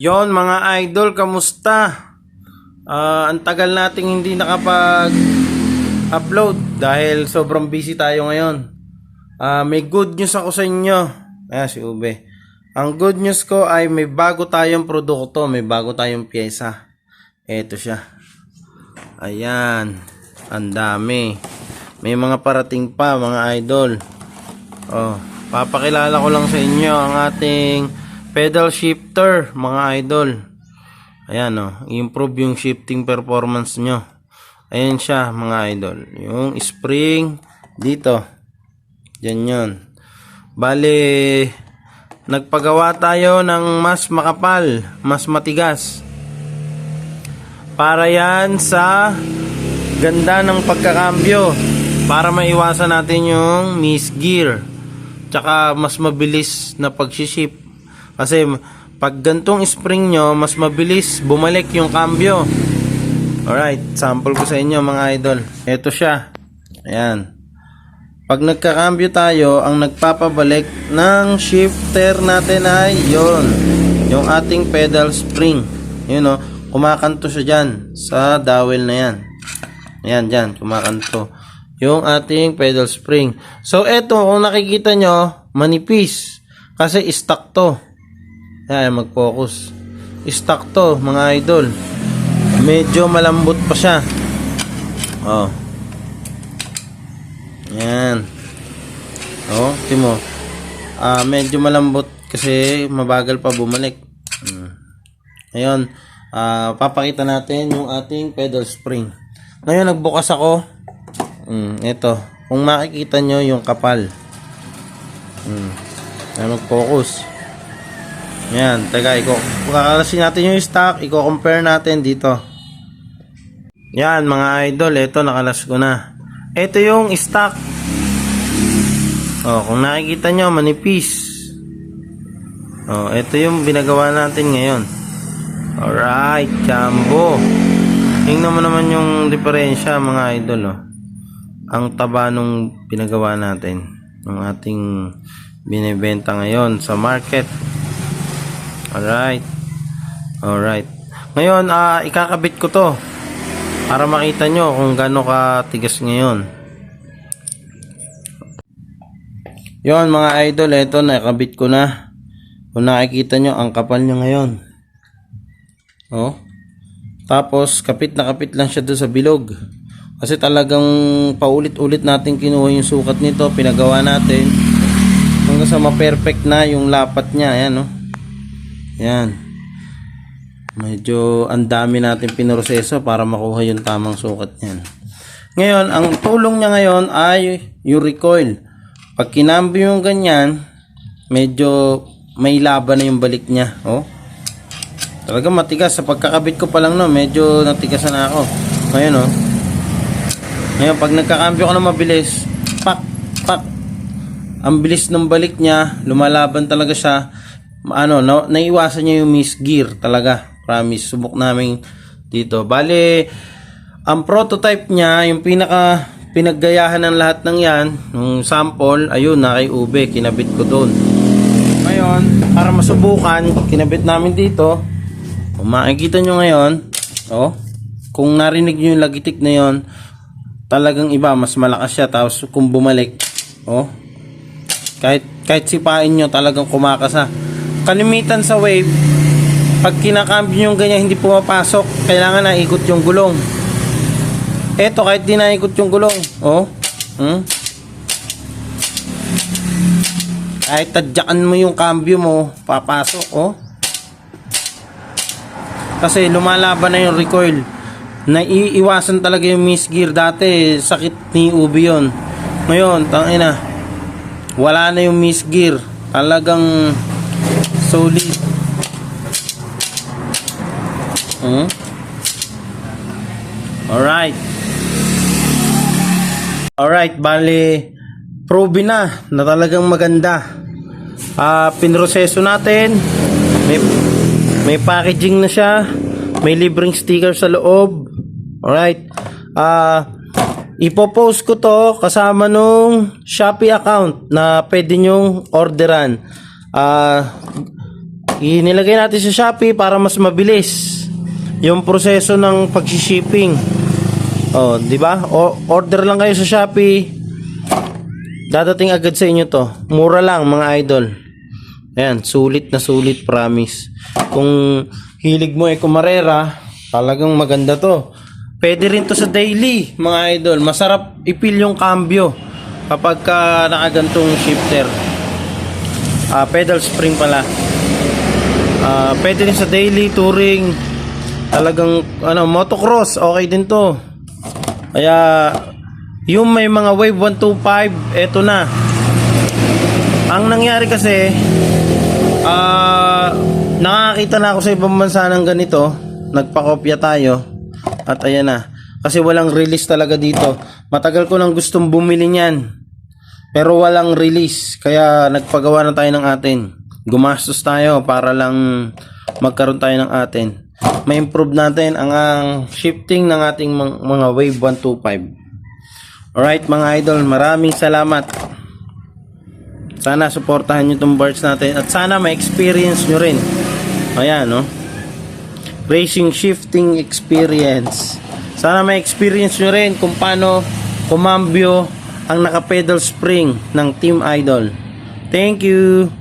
Yon mga idol, kamusta? Ang tagal nating hindi nakapag-upload dahil sobrang busy tayo ngayon. May good news ako sa inyo. Ayan si Ube. Ang good news ko ay may bago tayong produkto, may bago tayong pyesa. Ito siya. Ayan. Ang dami. May mga parating pa mga idol. Papakilala ko lang sa inyo ang ating pedal shifter mga idol. Ayan improve yung shifting performance nyo. Ayan siya mga idol. Yung spring dito. Yan yun. Bale, nagpagawa tayo ng mas makapal, mas matigas. Para yan sa ganda ng pagkakambyo. Para maiwasan natin yung misgear. Tsaka mas mabilis na pag-shift. Kasi pag gantong spring nyo, mas mabilis bumalik yung cambio. Alright, sample ko sa inyo mga idol. Ito siya. Ayan. Pag nagkakambyo tayo, ang nagpapabalik ng shifter natin ay yun. Yung ating pedal spring. Yun kumakanto siya dyan sa dowel na yan. Ayan, dyan, kumakanto. Yung ating pedal spring. So, eto, kung nakikita nyo, manipis. Kasi stock to. Ayan, mag-focus. Stock to, mga idol. Medyo malambot pa siya. Ayan. Timo. Medyo malambot kasi mabagal pa bumalik. Ngayon, papakita natin yung ating pedal spring. Ngayon, nagbukas ako. Ito. Kung makikita nyo yung kapal. Mag-focus. Ayan. Teka, kakalasin natin yung stock. Iko-compare natin dito. Yan, mga idol. Ito, nakalas ko na. Ito yung stock. Kung nakikita nyo, manipis. Ito yung binagawa natin ngayon. Alright, jumbo. Tingnan mo naman yung diferensya, mga idol. Ang taba nung pinagawa natin. Ng ating binibenta ngayon sa market. Alright. Ngayon, ikakabit ko to. Para makita nyo kung gaano katigas ngayon. Yon mga idol, ito nakabit ko na. Kung nakikita nyo, ang kapal nyo ngayon. Tapos, kapit na kapit lang siya doon sa bilog. Kasi talagang paulit-ulit natin kinuha yung sukat nito, pinagawa natin. Hanggang sa ma-perfect na yung lapat niya. Ayan, Ayan. Medyo ang dami natin pinroseso para makuha yung tamang sukat niyan. Ngayon, ang tulong niya ngayon ay yung recoil. Pag kinambyo yung ganyan, medyo may laban na yung balik niya. Talaga matigas. Sa pagkakabit ko pa lang medyo natigasan na ako. Ngayon Ngayon, pag nagkakambyo ko na mabilis, pak. Ang bilis ng balik niya, lumalaban talaga siya. Naiwasan niya yung misgear talaga. Promise, subok namin dito. Bale, ang prototype niya, yung pinaggayahan ng lahat ng yan, yung sample, ayun, na kay Ube, kinabit ko doon. Ngayon, para masubukan, kinabit namin dito. Kung makikita nyo ngayon, kung narinig nyo yung lagitik na yon, talagang iba, mas malakas siya. Tapos kung bumalik, kahit sipain nyo, talagang kumakasa. Kalimitan sa wave, pag kinakambyo yung ganyan, hindi pumapasok, kailangan na ikot yung gulong. Eto, kahit di naikot yung gulong, kahit tadyakan mo yung cambio mo, papasok, Kasi lumalaban na yung recoil. Naiiwasan talaga yung misgear. Dati, sakit ni Ubi yun. Ngayon, tangina, wala na yung misgear. Talagang solid. Alright, bali proven na talagang maganda. Pinroseso natin. May packaging na siya. May libreng sticker sa loob. Alright. Ipopost ko to kasama nung Shopee account na pwede nyong orderan. inilagay natin sa Shopee para mas mabilis yung proseso ng pag-shipping. Oh, di ba? Order lang kayo sa Shopee. Dadating agad sa inyo to. Mura lang mga idol. Ayan, sulit na sulit, promise. Kung hilig mo kumarera, talagang maganda to. Pwede rin to sa daily, mga idol. Masarap ipil yung cambio kapag ka nakagantong shifter. Pedal spring pala. Pwede rin sa daily, touring. Talagang motocross, okay din to. Kaya yung may mga wave 125, eto na. Ang nangyari kasi, nakakita na ako sa ibang bansa ng ganito. Nagpakopya tayo. At ayan na. Kasi walang release talaga dito. Matagal ko nang gustong bumili niyan. Pero walang release. Kaya nagpagawa na tayo ng atin. Gumastos tayo para lang magkaroon tayo ng atin. Ma-improve natin ang shifting ng ating mga wave 125. Alright mga idol, maraming salamat. Sana suportahan nyo itong parts natin. At sana ma-experience nyo rin. Ayan, no? Racing shifting experience. Sana ma-experience nyo rin kung paano kumambyo ang naka-pedal spring ng Team Idol. Thank you!